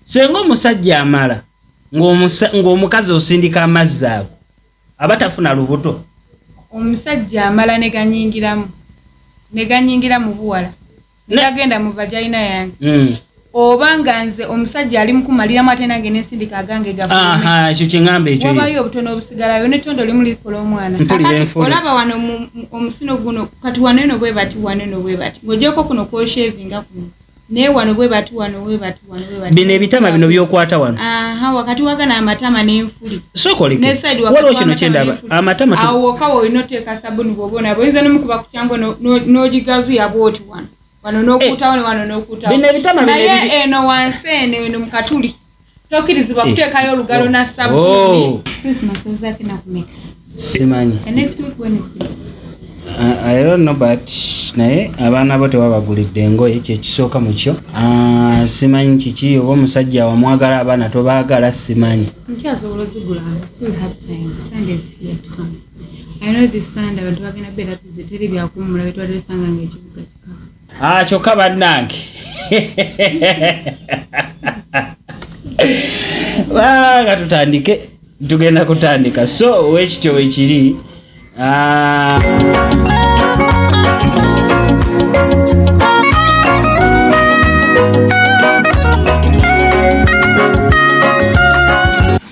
senga omusajja amala ng'omukazi osindika amazzi ago abatafuna lubuto omusajja amala ne ganyingira mu buwala nagenda mu vagina yange oba nga nze omusajja ali mukumaliramu ate nange n'ensindika agange gavume ekyo kyeŋŋamba ekyo wabayo obutono obusigalayo netondo limu likola omwana kakati olaba wano omusino guno kati wano eno bwe bati wano eno bwe bati ng'ogyeko kuno kwoshevinga kuno naye wano bwe bati wano bwe bati wano bwe bati bino ebitama bino byokwata wano wakati wagana amatama n'enfuli sokoleke waliwo kino kyendaba amatama awo wokka woolina oteeka sabuni bw'oba onaba oyinza n'omukuba ku kyango n'ogigaziya bwoti wano n'okuutawo wano n'okuutawo naye eno wansi eno mu katuli tokkirizibwa kuteekayo olugalo na sabuni. Christmas ozaako nakumeka simanyi next week Wednesday. I don't know but naye abaana bo tewabagulidde engoye kyekisooka mu kyo. Simanyi kiki oba omusajja wamwagala abaana tobaagala simanyi. Nkyasobola ozigula still have time. Sunday is here to come. I know this Sunday abantu bagenda beera tuziteri byakummula betwadde besanga ng'ekibuga kikalu. Kyokka bannange nga tutandike tugenda kutandika so wekityo wekiri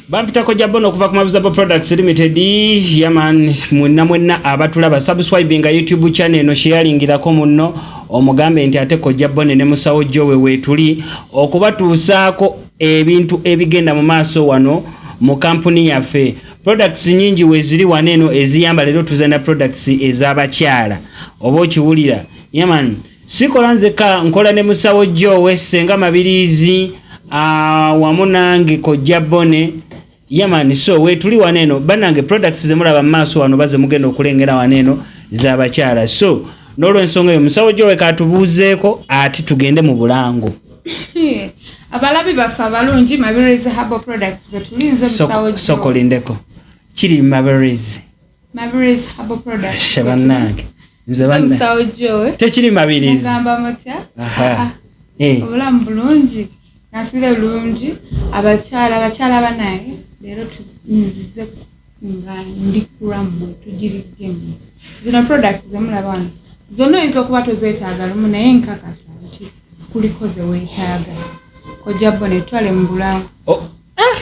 bampitako Jabono okuva ku Mabuzabo Products Limited. Yaman mwenna abatulaba subscribe nga YouTube channel eno sharingirako munno omugambe nti ate ko Jabono ne musawo jowe wetuli okubatuusaako ebintu ebigenda mu maaso wano mu kampuni yaffe. Products nyingi weziri waneno eziyamba lero tuzana products ez'abakyala oba okiwulira. Yaman sikola nzeka nkola ne musawo jowe senga mabirizi wamu nange ko Jabono. Yaman so wetuli waneno banange products zemulaba mu maaso wano baze mugenda okulengera waneno z'abakyala so n'olw'ensonga eyo musawo jowe katubuuzeeko ati tugende mu bulango. Abalabi baffe abalungi Mabirizi Herbal Products betulinze musawo jowe sokolindeko kiri Mabirizi Herbal Products shabanange nze banna musawo jowe tekiri Mabirizi ngamba mutya obulamu bulungi nasile bulungi abakyala banaye lero tunzize nga ndikuramu tugiriddemu zino products zemulaba wano zonna oyinza okuba tozeetaaga lumu naye nkakasa nti kuliko ze weetaaga ko Jabono etwale mu bulango.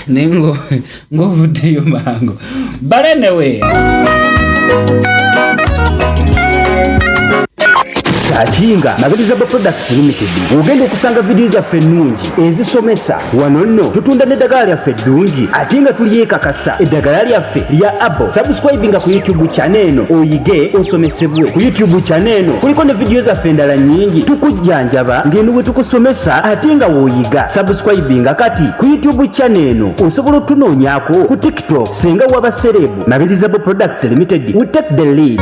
Nengo ng'ovuddeyo mango balenewe Satinga Mabirizi Products Limited ogenda okusanga video zaffe ennungi ezisomesa wano nno tutunda n'eddagala lyaffe eddungi ate nga tulyekakasa eddagala lyaffe lya Abo. Subscribe nga ku YouTube channel eno oyige osomesebwe. Ku YouTube channel eno kuliko ne video zaffe endala nnyingi tukujjanjaba ng'eno bwe tukusomesa ate nga w'oyiga. Subscribe nga kati ku YouTube channel eno osobola otunoonyaako ku TikTok senga waba serebu. Mabirizi Products Limited we take the lead.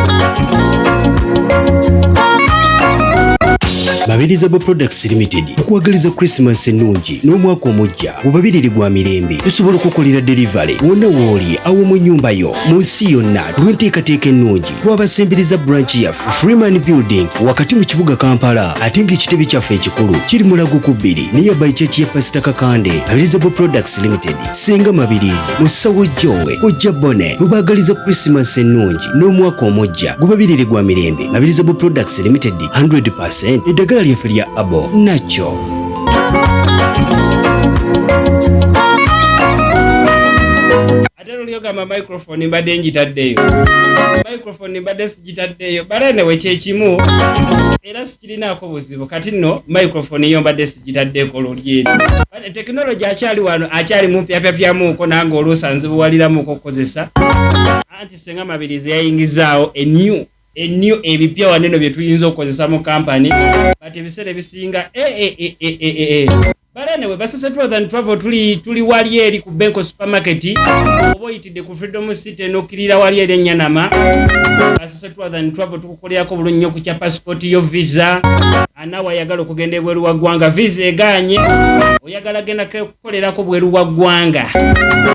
Mabirizi Products Limited okuwagaliza Christmas ennungi n'omwaka omujja gubabirire gwa mirembe. Tusobola okukolera delivery wonna wooli awo mu nnyumba yo mu nsi yonna lw'enteekateeka ennungi. Twabasemberiza branch yaffe Freeman Building wakati mu kibuga Kampala ate ng'ekitebe kyaffe ekikulu kiri Mulago ku 2 nearby church ya Pastor Kakande. Mabirizi Products Limited senga Mabirizi musawo jowe ko Jabono lubagaliza Christmas ennungi n'omwaka omujja gubabirire gwa mirembe. Mabirizi Products Limited 100% eddagala lyaffe lya Abo nacho. Gamba microphone mbadde njitaddeyo microphone mbadde sigitaddeyo balenewe kyekimu era sikirinaako buzibu kati nno microphone yo mbadde sigitaddeeko lulyeeri tekinologi akyali wano akyali mupyapyapyamuuko nange oluusanzibuwaliramuuko okukozesa anti senga Mabirizi yayingizaawo ennyo ebipya waneno bye tuyinza okukozesa mu kampani bati ebiseera ebisinga balenewe basese 2012 tuli wali eri ku Benko supermarket oba oyitidde ku Freedom City n'okkirira wali eri Enyanama. Basese 2012 tukukolerako bulungi nnyo ku kya passport yo visa anaawe ayagala okugenda ebweru wa ggwanga visa eganye oyagala genda kukolerako bweru wa ggwanga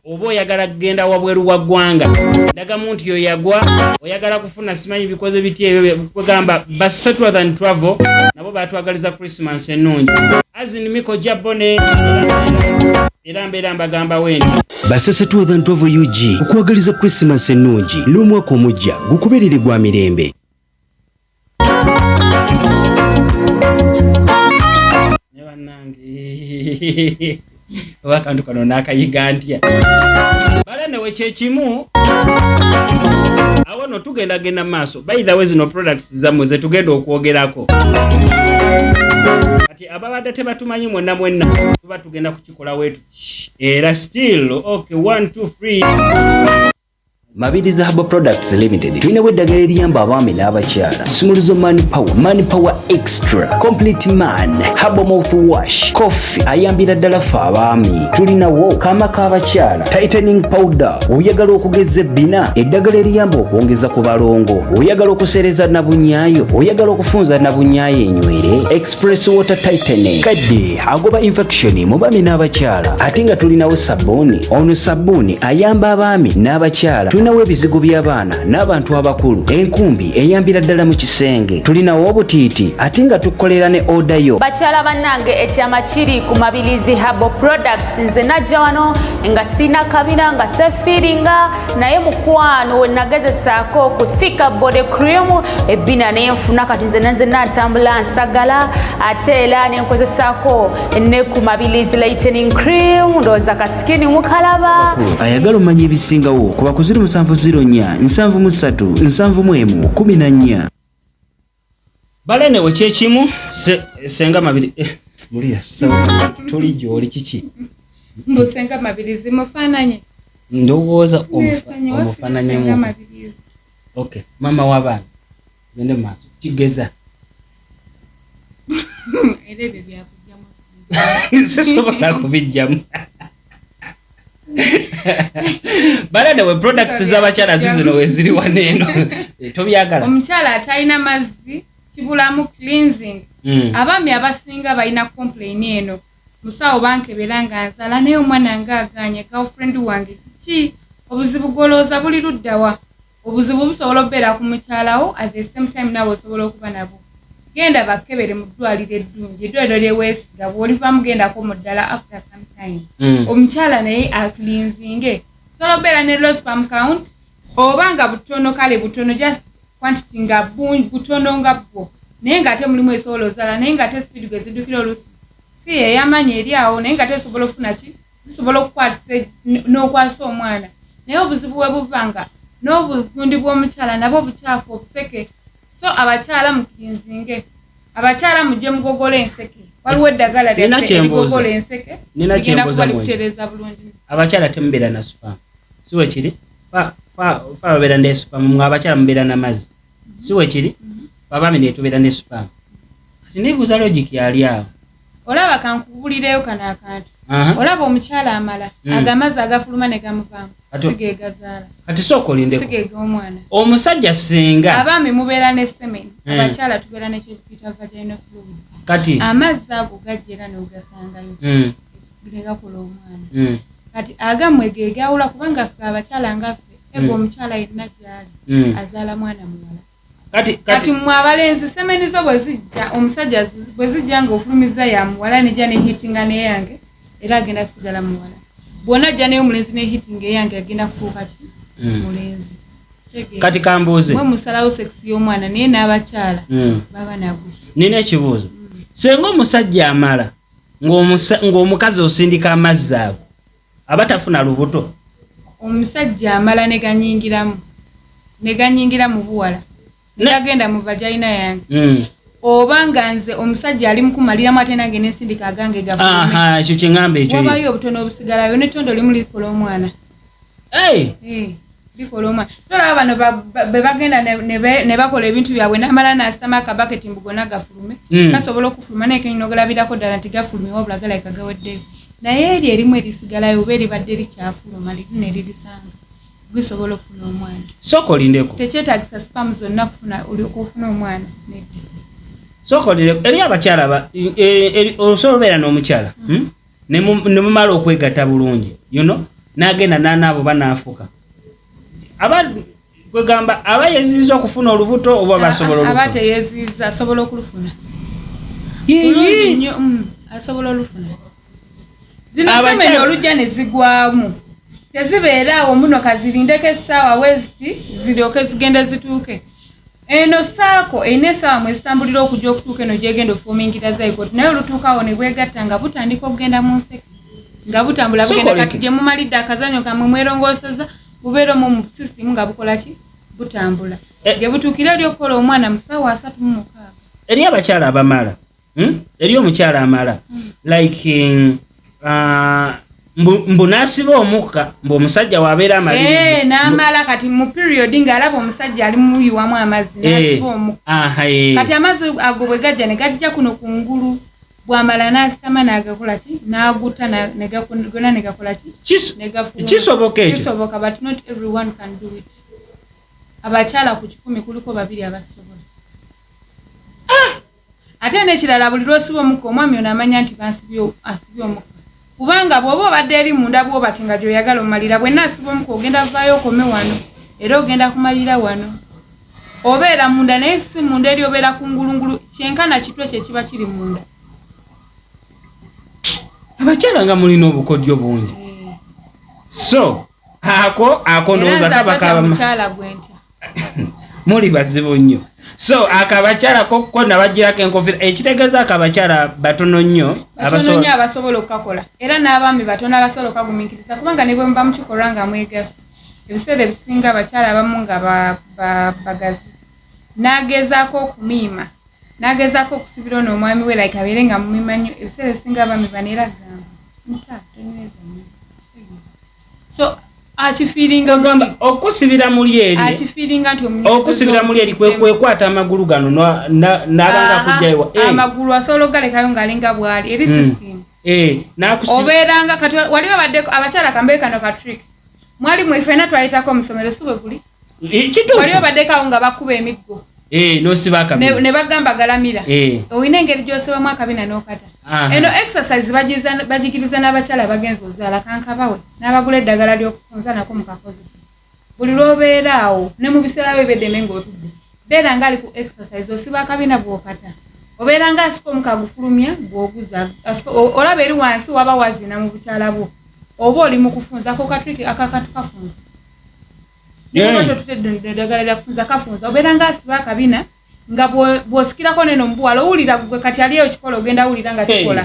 oba oyagala kugenda wabweru wa ggwanga ndagamu nti yoyagwa oyagala kufuna simanyi bikoze biti ebyo kugamba basese 2012 nabo batwagaliza Christmas ennungi azini miko Jabono era mbeera mbagamba wendi Basese 2012 UG okwagaliza Christmas ennungi n'omwaka omujja gukuberere gwa mirembe. Ne bannange akantu kano n'akayiga ntya balane wekyekimu awo no tugenda maaso by the way zino products zammwe ze tugenda okwogerako kati ababadde tebatumanyi mwenna tuba tugenda kukikola wetu era still okay 1 2 3 Mabirizi Herbal Products Limited tulinawo eddagala eriyamba abaami n'abakyala Simuluzo Money Power Extra Complete Man Herbal Mouthwash Coffee ayambira ddala ffe abaami tulinawo kaama k'abakyala Tightening Powder oyagala okugeza ebbina eddagala eriyamba okwongeza ku balongo oyagala okusereza nabunyaayo oyagala okufunza nabunyaayo enywere Express Water Tightening kadde agoba infection mu baami n'abakyala ate nga tulinawo sabbuuni ono sabbuuni ayamba abaami n'abakyala tulinawo ebizigo by'abaana n'abantu abakulu enkumbi eyambira ddala mu kisenge tulinawo obutiiti ate nga tukolera ne odayo bakyala bannange ekyama kiri ku Mabirizi Herbal Products nze najja wano nga sina kabina nga sefiringa naye mukwano we nagezesaako ku Thika Body Cream ebbina nenfuna kati nze natambula nsagala ate era nenkozesaako ne ku Mabirizi Lightening Cream ndowooza kasikini mukalaba ayagala omanya ebisingawo kuba ku 0704 737 714 balane wekyekimu senga mabiri muliya tuli gyoli kiki mbusenga Mabirizi mufaananye ndowooza omufaananyemu okay mama w'abaana gende maaso kigeza era ebyo byakujjamu sisobola kubijjamu balane we products z'abakyala zizino we ziri wano eno tobyagala omukyala atalina mazzi kibulamu cleansing abaami abasinga balina complain eno musawo bankebera nga nzala naye omwana ng'aganye girlfriend wange kiki obuzibu golooza buli luddawa obuzibu busobola okubeera ku mukyalawo at the same time nawe osobola okuba nabo genda bakkebere mu ddwaliro eddungi eddwaliro lyeweesiga bw'olivaamu gendako mu ddala after some time omukyala naye acleansinge osobola okubeera ne low sperm count oba nga butono kale butono just quantity nga butono nga bwo naye ng'ate mulimu esobola ozala naye ng'ate speed gwe ziddukira olusi si ey'amaanyi eri awo naye ng'ate esobola okufuna ki zisobola okukwatisa n'okwasa omwana naye obuzibu bwe buvanga n'obugundi bw'omukyala nabwo obukyafu obuseke so abakyala mukinzinge abakyala mujje mugogola enseke waliwo eddagala lyagogola enseke ligenda kuba likutereeza bulungi abakyala temubeera na supamu siwe kiri fa babeera ne supamu mwe abakyala mubeera n'amazzi siwe kiri abaami ne tubeera ne supamu kati nebuuza logic yali awo olaba kankubulireyo kano akantu olaba omukyala amala agamazzi agafuluma ne gamuvaamu sigeegazaala kati sooka olindeko sigeega omwana omusajja singa abaami mubeera ne semeni abakyala tubeera nekyekiyita vaginal fluids kati amazzi ago gajja era neogasangayo negakola omwana kati agammwe gegawula kubanga ffe abakyala ngaffe eva omukyala yenna gyali azaala mwana muwala kati mmwe abalenzi semeni zo bwe zijja omusajja bwe zijja nga ofulumiza ya muwala nejja nehitinga neyange era agenda sigala muwala bwona ajja naye omulenzi nehitinga eyange agenda kufuuka ki mulenzi kati kambuuze mwe musalawo sekisi y'omwana naye n'abakyala baba nagwe nina ekibuuzo senga omusajja amala ng'omukazi osindika amazzi ago aba tafuna lubuto omusajja amala neganyingira mu buwala negagenda mu vagina yange oba nga nze omusajja ali mukumaliramu ate nange nensindika agange gafulume ekyo kyeŋŋamba ekyo wabayo obutono obusigalayo netondo limu likola omwana likola omwana tolaba bano be bagenda ne bakola ebintu byabwe namala nasitama akabaketi mbu gonna gafulume gasobola okufuluma naye kenyina ogalabirako ddala nti gafulume wabula galabika gaweddeyo naye eri erimu erisigalayo oba eribadde likyafuluma liri neririsanga gisobola okufuna omwana sooka olindeko tekyetagisa sipamu zonna okufuna omwana sooka olindeko eri abakyala osobola obeera n'omukyala ne mumala okwegatta bulungi n'agenda n'anaabo banaafuka kwegamba aba yeziza okufuna olubuto oba basobola olufuna aba teyeziza asobola okulufuna asobola olufuna zino semeni olujja ne zigwamu tezibeera awo muno kazirindeko essaawa weziti ziryoke zigende zituuke eno saako eyina essaawa mwe zitambulira okujja okutuuka eno gyegenda ofuumingira zaikoti naye olutuukawo ne bwegatta nga butandika okugenda mu nseke nga butambula bugenda kati gye mumalidde akazanyo kamwe mwerongooseza bubeera omu mu sisitimu nga bukola ki butambula gye butuukira eri okukola omwana mu ssaawa 36 eri abakyala abamala eri omukyala amala like mbu nasiba omukka mbu omusajja wabeera amalirizi n'amala kati mu period ng'alaba omusajja ali muyiwamu amazzi nasiba omukka kati amazzi ago bwe gajja ne gajja kuno kungulu bwamala n'asitama n'agakola ki n'agutta gonna ne gakola ki kisoboka but not everyone can do it abakyala ku 10 kuliko 2 abasobola ate n'ekirala buli lwosiba omukka omwami ono amanya nti asibye omukka kubanga bw'oba obadde eri munda bw'obati nga gy'oyagala omalira bwe naasiba omukka ogenda vaayo okome wano era ogenda kumalira wano obeera munda naye si munda eri obeera kungulungulu kyenkana kitwe kye kiba kiri munda abakyala nga mulina obukodyo bungi so ako ndowooza kabamukyala gwe ntya muli bazibu nnyo so akabakyala ko nabagirako enkofiira ekitegeeza akabakyala batono nnyo abasobola okukakola era n'abaami batono abasobola okagumiikiriza kubanga ne bwe muba mukikolwa nga mwegasi ebiseera ebisinga abakyala abamu nga bagazi n'agezaako okumiima n'agezaako okusibira ono omwami we like abeere nga mumiima nnyo ebiseera ebisinga abaami baneera gamba so akifiiringa gamba okusibira muli eri akifiiringa nti okusibira muli eri kwekwata amagulu gano n'abanga kujjayo amagulu asobola ogalekayo ng'alinga bwali eri system obeeranga kati waliwo baddeko abakyala kambe kano ka trick mwali mwifena twayitako omusomero si bwe guli waliwo baddekawo nga bakuba emiggo ne bagamba galamira olina engeri gy'osobamu akabina n'okata eno exercise bagikiriza n'abakyala bagenza ozaala kankabawe n'abagula eddagala ly'okufunza nako mukakozesa buli lw'obeera awo ne mu biseera bebeddeme ng'otudde beera ng'ali ku exercise osiba akabina bw'okata obeera ng'asika omukagufulumya bw'oguza olaba eri wansi waba wazina mu bukyala bwo oba oli mu kufunza ako katwiki akakatu kafunza niba totudde eddagala lyakufunza kafunza obeera ng'asiba akabina nga bw'osikirako neno mubuwala owulira gwe kati aliyo kikola ogenda awulira nga kikola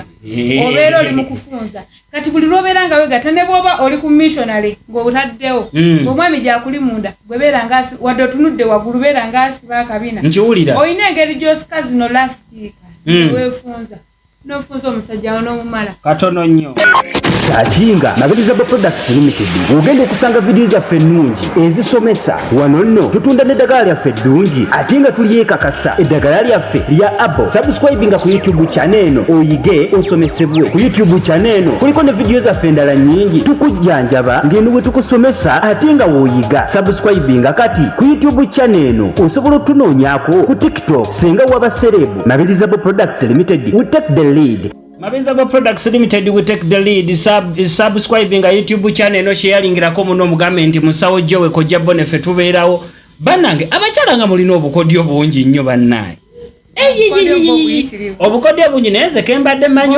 obeera oli mu kufunza kati buli lw'obeera nga wegata ne bw'oba oli ku missionary ng'otaddewo ng'omwami gyakuli munda gwe beera ng'asi wadde otunudde waggulu beera ng'asiba akabina olina engeri gy'osika zino lastika weefunza n'ofunza omusajja n'omumala katono nnyo Satinga Magalizaba Products Limited ogenda okusanga vidiyo zaffe ennungi ezisomesa wano nno tutunda n'eddagala lyaffe eddungi ate nga tulyekakasa eddagala lyaffe lya Abo subscribinga ku YouTube channel eno oyige osomesebwe ku YouTube channel eno kuliko ne vidiyo zaffe endala nnyingi tukujjanjaba ng'eno bwe tukusomesa ate nga w'oyiga subscribinga kati ku YouTube channel eno osobola otunoonyaako ku TikTok singa waba serebu Magalizaba Products Limited we take the lead. Magalizaba Products Limited we take the lead. Subscribing a YouTube channel no sharing irako muno mugambe nti musawo jowe kojja bonefe tubeerawo banange abakyala nga mulina obukodyo bungi nnyo bannaye obukodyo bungi naye kembadde manyi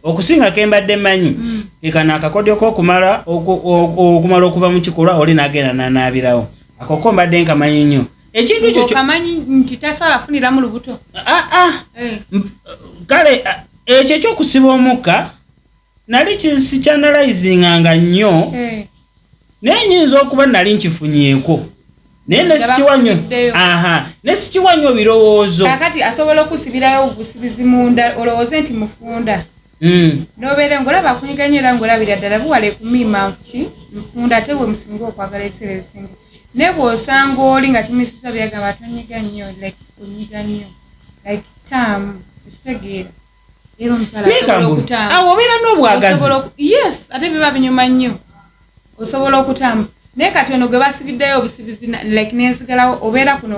okusinga kembadde manyi ekana akakodyo k'okumala okuva mu kikolwa oli n'agenda n'anaabirawo akoko mbadde nkamanyi nnyo ekintu ekyo kamanyi nti tasobola funira mu lubuto kale ekyo ekyokusiba omukka nali kisikyanalizinganga nnyo naye nyinza okuba nali nkifunyeeko naye nesikiwa nnyo birowoozo kakati asobola okusibirayo obusibizi munda olowooze nti mufunda nobeere ng'olaba akunyiganya era ng'olabira ddala buwale kumiima ki mufunda ate bwe musinga okwagala ebiseera ebisinga naye bw'osanga oli nga kimisisa byagamba tonyiga nnyo like onyiga nnyo like tamu ekitegeera era omukyala asobola okutamba obeera n'obwagazi yes ate biba binyuma nnyo osobola okutamba naye kati ono gwe basibiddeyo obusibizi like nensigalawo obeera kuno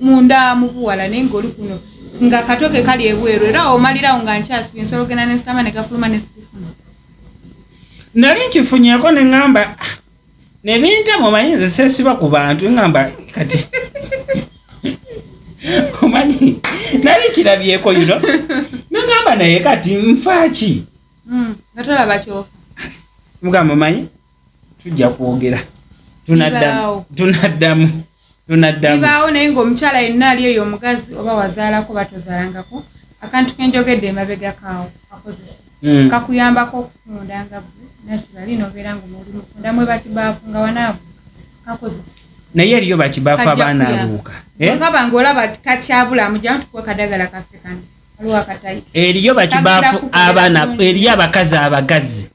munda mu buwala naye ng'oli kuno nga katoke kali ebweru era omalirawo nga nkyasibye nsobola ogenda nesitama ne gafuluma nesikifuna nali nkifunyeeko ne ŋŋamba nebintamu omanyi nze sesiba ku bantu ŋŋamba kati omanyi nali kirabyeko yino neŋŋamba naye kati nfaaki Gatolaba kyofa. Mugamba manyi tujja kwogera. Tunaddamu. Ibaawo naye ng'omukyala yenna ali eyo omugazi oba wazaalako batozaalangako akantu kenjogedde emabega kaawo kakozesa. Kakuyambako okufunda nga naturally n'obeera ng'omuli mufunda mwe bakibaafu nga wanaavu kakozesa. Naye eriyo bakibaafu abaana abuuka. Kaba ng'olaba kakyabulamu gyamu tukuwe kadagala kaffe kano. Waliwo akatayiti. Eriyo bakibaafu abaana eriyo abakazi abagazi.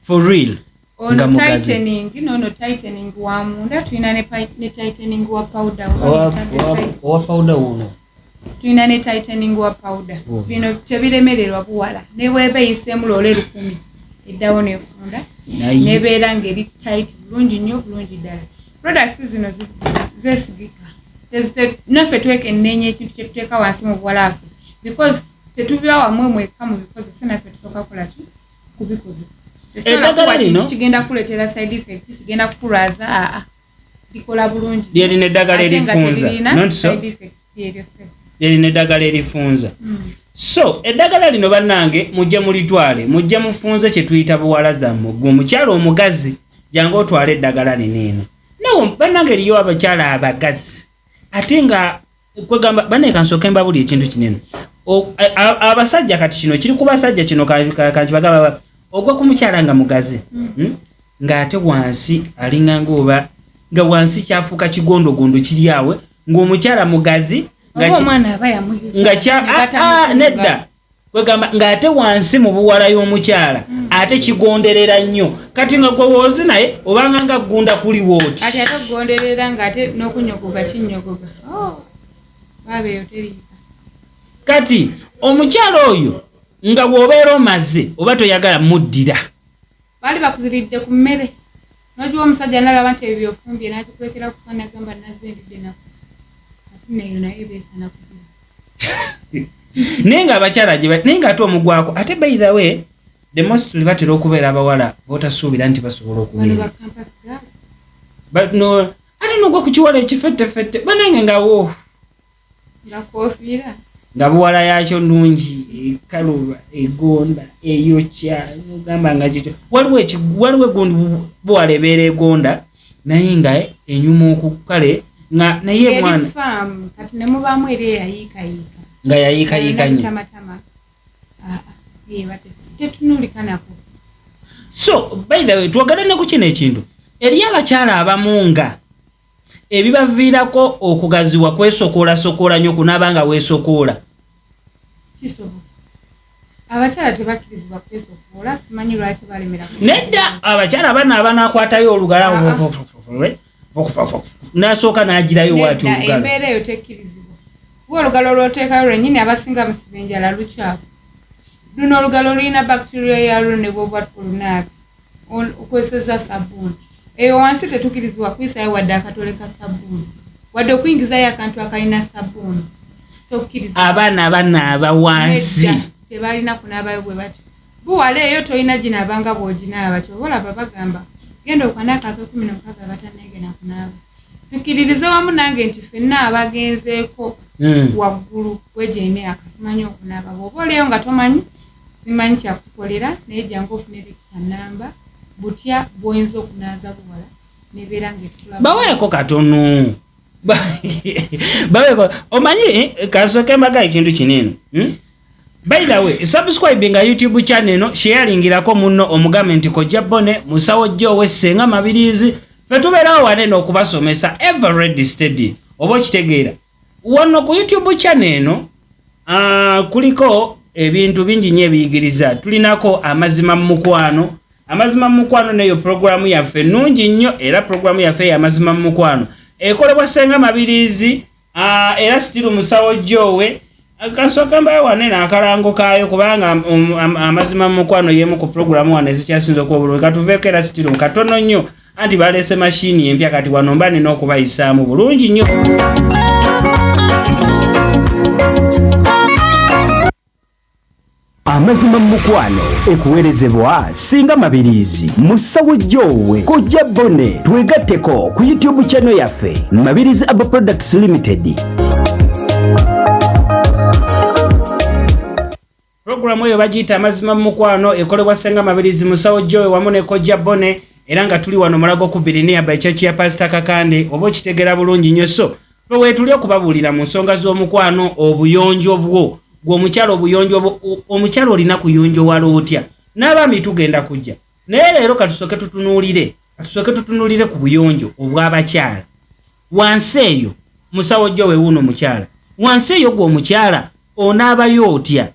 For real. Ono tightening, no tightening wa munda tulina ne tightening wa powder wa powder uno. Tulina ne tightening wa powder. Bino tebiremererwa buwala. Ne weebeeyisemu loole 10 eddawo n'efunda. Nebeera ng'eri tight bulungi nnyo bulungi ddala. Products zino zesigika. Naffe twekennenya ekintu kye tuteeka wansi mu buwalaafu. Because tetubiwa wamwe mweka mu bikozesa naffe tusooka kola ki kubikozesa. Eddagala lino kigenda kuleetera side effect kigenda kukulwaza likola bulungi lyerina eddagala erifunza not so lyerina eddagala erifunza so eddagala lino bannange mujja mulitwale mujja mufunze kye tuyita buwala zammwe gwe omukyala omugazi jangu otwale eddagala lino eno nawo bannange eriyo abakyala abagazi ate nga kwegamba baneka nsooke mbabuli ekintu kinene abasajja kati kino kiri ku basajja kino kankibaga ogwa kumukyala nga mugazi ng'ate wansi alinganga oba nga wansi kyafuuka kigondogondo kiri awe ng'omukyala mugazi nedda kwegamba ng'ate wansi mu buwala y'omukyala ate kigonderera nnyo kati nga gwe woozi naye obanga nga ggunda kuli wooti ate kugonderera ng'ate n'okunyogoga kinnyogoga baabeeyo teriika kati omukyala oyo nga bw'obeera omaze oba toyagala muddira baali bakuziridde ku mmere n'ogiwa omusajja nalaba nti ebyo byofumbye n'akikulekera ku fana gamba nazendidde nakuza ati neyo naye beesa nakuzira naye nga abakyala naye nga ate omugwako ate by the way the mostly batera okubeera abawala botasuubira nti basobola okubeera ate nogwa ku kiwala ekifettefette banange ngawo nga koofiira nga buwala yakyo nnungi ekaluba egonda eyokya ogamba nga kityo waliwo egundi buwala ebeera egonda naye nga enyuma okukale nga naye mwana kati ne mubaamu eri eyayiikayiika nga yayiikayiika nnyo tetunulika nako so by the way twogere ne ku kino ekintu eriyo abakyala abamu nga ebibaviirako okugaziwa kwesokoola nnyo kunaaba nga weesokoola kisoboka abakyala tebakkirizibwa kwesokoola simanyi lwaki balemera nedda abakyala abana abanaakwatayo olugala n'asooka n'agirayo waati olugala embeera eyo tekkirizibwa kuba olugalo lw'oteekayo lwennyini abasinga musiba enjala lukyafu luno olugalo lulina bacteria yalwo ne bw'oba olunaabi okozesa sabbuuni eyo wansi tetukkirizibwa kuyisayo wadde akatole ka sabbuuni wadde okuyingizayo akantu akalina sabbuuni tokkirizibwa abaana abanaaba wansi tebalina kunaabayo bwe batyo buwala eyo tolina ginaabanga bw'oginaaba kyoba olaba bagamba genda okanaaka ake 16 abatanneegenda kunaaba tukkiririze wamu nange nti ffenna abagenzeeko waggulu wegyo emyaka tumanyi okunaaba bw'oba oliyo nga tomanyi simanyi kyakukolera naye jangu ofune lekita namba butya bw'oyinza okunaaza buwala nebeera ng'etula baweeko katono baweeko omanyi kasooke mbaga ekintu kinene by the way subscribe nga YouTube channel eno sharingirako munno omugambe nti Kojja Bone musawo jjo wessenga mabirizi fe tubeerawo wane n'okubasomesa every steady oba okitegeera wano ku YouTube channel eno kuliko ebintu bingi nnyo ebiyigiriza tulinako amazima mu mukwano neyo programu yaffe nnungi nnyo era programu yaffe ya mazima mu mukwano ekolebwa Ssenga Mabirizi era still musawo jjowe akansooka mbayo wane n'akalango kaayo kubanga amazima mu mukwano yemu ku programu wane zikyasinza okuba bulungi katuveeko era still katono nnyo anti baleese mashini empya kati wano mba nina okubayisaamu bulungi nnyo. Amazima mu mukwano ekuweerezebwa Ssenga Mabirizi musawo jjowe Kojja Bone twegatteko ku YouTube channel yaffe Mabirizi Abo Products Limited. Programu eyo bagiyita amazima mu mukwano ekolebwa Ssenga Mabirizi Musawo Joe wamu ne Kojja Bone era nga tuli wano Mulago ku Biriniya by Church ya Pastor Kakande oba okitegera bulungi nnyo so we tuli okubabuulira mu nsonga z'omukwano obuyonjo bwo gw'omukyalo obuyonjo omukyalo olina kuyonjo wala otya n'abaami tugenda kujja naye leero katusooke tutunuulire ku buyonjo obw'abakyala wansi eyo Musawo Joe wuuno mukyala wansi eyo gw'omukyala onaabayo otya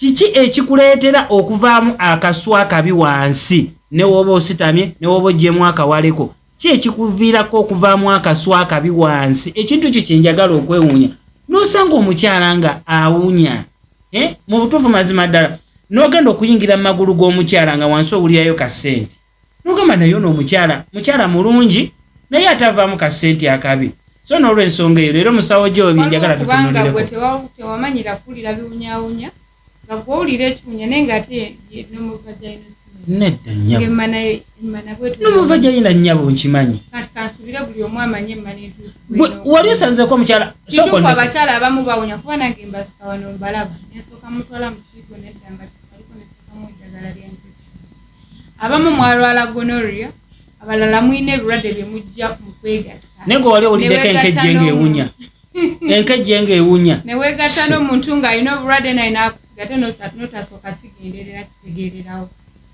kiki ekikuleetera okuvaamu akaswa akabi wansi ne woba ositamye ne woba oggyemu akawaleko ki ekikuviirako okuvaamu akaswa akabi wansi ekintu kyo kyenjagala okwewuunya n'osanga omukyala nga awunya mu butuufu mazima ddala n'ogenda okuyingira mu magulu g'omukyala nga wansi owulirayo kasente n'ogamba naye n'omukyala mukyala mulungi naye atavaamu kasente akabi so n'olw'ensonga eyo leero Musawo Joe byenjagala tutunuulireko kubanga gwe tewamanyira kuwulira biwunyawunya nga gw'owulira ekiwunya naye ng'ate n'omuvagayina nedda nnyabo emmana bwetu n'omuvagayina nnyabo nkimanyi kati kansubire buli omu amanye emmana entuufu wali osanzeko omukyala kituufu abakyala abamu bawunya kuba nange mbasika wano mbalaba nensooka mutwala mu kiiko nedda nga aliko nesookamu eddagala ly'enfection abamu mwalwala gonorrhea abalala mwine ebirwadde bye mujja mu kwegatta naye gwe wali owuliddeko enkejje ng'ewunya enkejje ng'ewunya ne weegatta n'omuntu ng'alina obulwadde naye n'akugate n'otasooka kigenderera kitegeererawo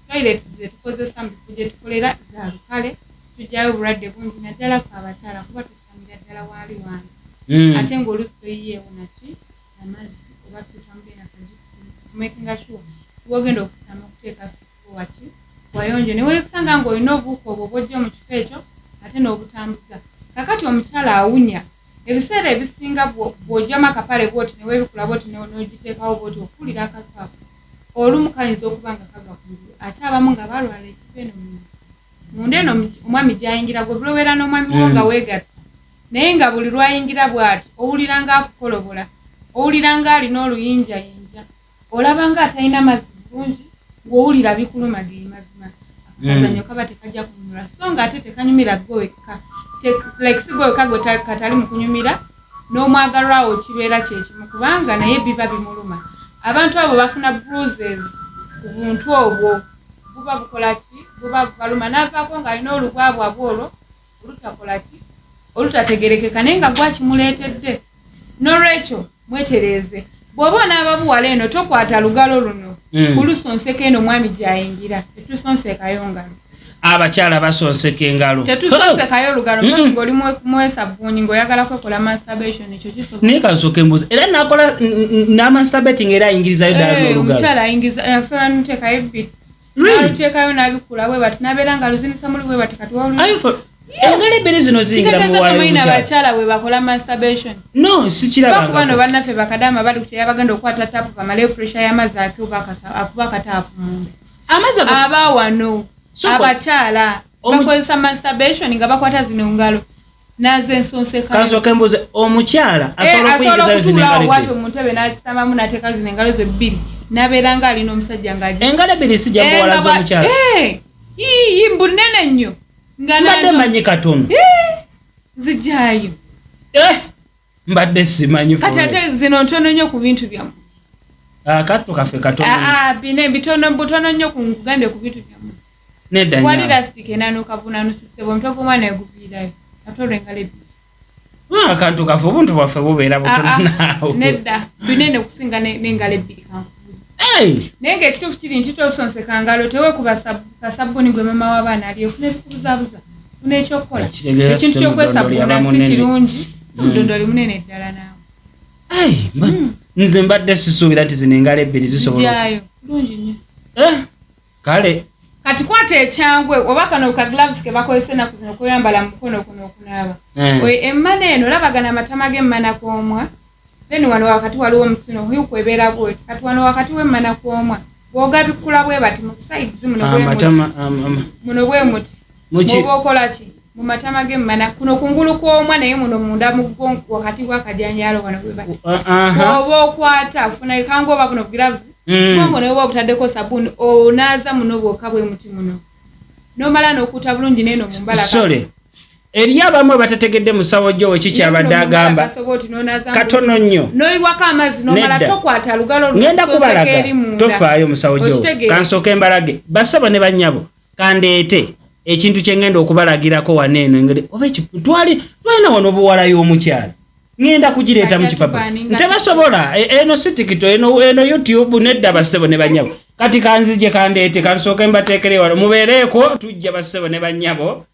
toilet ze tukozesa mu bifo gye tukolera za lukale tujjayo obulwadde bungi naddala fe abakyala kuba tusamira ddala waali wansi ate ng'oluusi toyiyeewo naki amazzi oba tutambule nakakumakinga sure wogenda okusama okuteeka waki wayonjo ne weekusanga ng'olina obuuka obwo bw'ojja mu kifo ekyo ate n'obutambuza kakati omukyala awunya ebiseera ebisinga bw'ojjamu akapale bwoti ne weebikula bwoti n'ogiteekawo bwoti okuwulira akaswaako olumu kayinza okuba nga kava ku ngulu ate abamu nga balwala ekifo eno munda eno omwami gy'ayingira gwe buloweera n'omwami wo nga weegatta naye nga buli lwayingira bw'ati owulira nga akukolobola owulira nga alina oluyinjayinja olaba nga atalina mazzi bulungi ng'owulira bikuluma ge mazima akazannyo kaba tekajja kunyumira so nga ate tekanyumira gwe wekka like si gwe wekka gwe katali mu kunyumira n'omwagalwawo kibeera kyekimu kubanga naye biba bimuluma abantu abo bafuna bruises ku buntu obwo buba bukola ki buba bubaluma n'avaako ng'alina olugwabwabwa olwo olutakola ki olutategerekeka naye nga gwakimuleetedde n'olwekyo mwetereeze bw'oba onaababuwala eno tokwata lugalo luno kulusonseka eno mwami gy'ayingira tetusonsekayo ngalo abakyala basonseka engalo tetusonsekayo olugalo mpozi ng'oli mwesabbuuni ng'oyagala kwekola masturbation ekyo kisobola naye kansooka embuuzi era nakola n'amasturbating era ayingirizayo ddala n'olugalo omukyala ayingiriza asobola n'oteekayo ebbiri n'oluteekayo n'abikula bwe bati n'abeera nga luzinisa muli bwe bati kati wawulira engalo ebbiri zino ziyingira mu waayo omukyala abakyala bwe bakola masturbation no sikirabanga bakuba no bannaffe bakadama bali kukyala bagenda okwata taapu bamale pressure y'amazzi akuba akataapu munda amazzi aba wano abakyala bakozesa masturbation nga bakwata zino ngalo naze ensonseka kansooka embuuzi omukyala asobola okuyingizayo zino engalo ebbiri mu ntebe n'azisamamu n'ateeka zino engalo ze bbiri n'abeera nga alina omusajja engalo ebbiri si jambuwala z'omukyala mbu nnene nnyo mbadde manyi katono zijjayo mbadde simanyi kati ate zino ntono nnyo ku bintu byamu akatto kaffe katono bine bitono butono nnyo kugambye ku bintu byamu nedda walira sipika enanuka bunanusisebwa omutwe gw'omwana yaguviirayo ate olw'engalo ebbiri akantu kaffe obuntu bwaffe bubeera butono naawe nedda binene okusinga n'engalo ebbiri kanfuuli naye ng'ekituufu kiri nti tosonseka ngalo teweekuba kasabbuuni gwe mama w'abaana ali ofuna ebikubuzaabuza funa ekyokukola ekintu ky'okwesabbuuna si kirungi omudondoli munene ddala naawe nze mbadde sisuubira nti zino engalo ebbiri zisobolayo bulungi nnyo kale kati kwata ekyangwe oba kano ka gloves ke bakozesa ennaku zino kweyambala mu mukono kuno okunaaba emmana eno labagana amatama g'emmana kw'omwa then wano wakati waliwo omusino huyuku ebeera bweti kati wano wakati w'emmana kw'omwa bw'ogabikula bwe bati mu sides muno bwe muti oba okola ki mu matama g'emmana kuno kungulu kw'omwa naye muno munda mu gongo wakati w'akajanjaalo wano bwe bati oba okwata funa ekangu oba buno gloves mwango naye oba obutaddeko sabbuuni onaaza muno bwokka bwe muti muno n'omala n'okuuta bulungi n'eno mu mbala sole eri abamu batategedde musawo Joe kikyabadde agamba katono nnyo noyiwako amazzi nomala tokwata lugalo ngenda kubalaga tofaayo musawo Joe kansooke mbalage basaba ne bannyabo kandeete ekintu kye ngenda okubalagirako waneeno engeri oba twalina wano obuwala y'omukyala ngenda kugireeta mu kipapa tebasobola eno si tikito eno YouTube nedda basebo ne bannyabo kati kanzije kandeete kansooke mbateekere wano mubeereeko tujja basebo ne bannyabo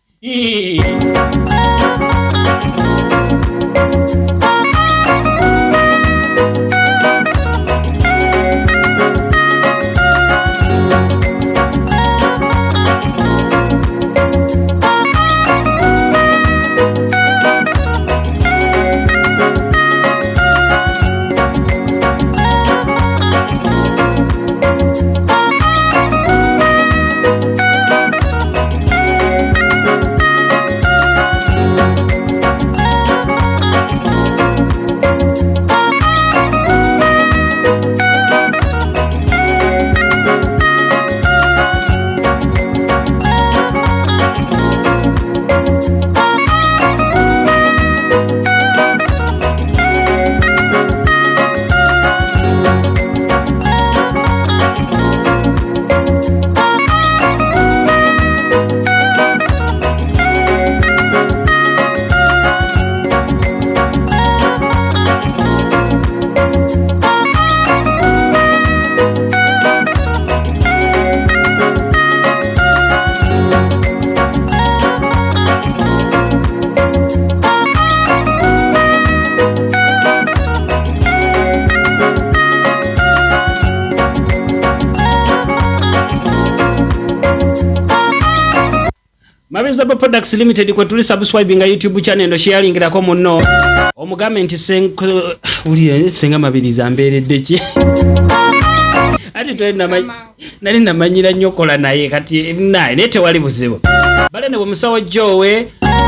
Mabizabo Products Limited kwe tuli subscribe nga YouTube channel no sharing irako munno omugambe nti senga mabiriza mberedde ki ati nali namanyira nnyo kola naye kati naye nete wali buzibu bale ne musawo Joe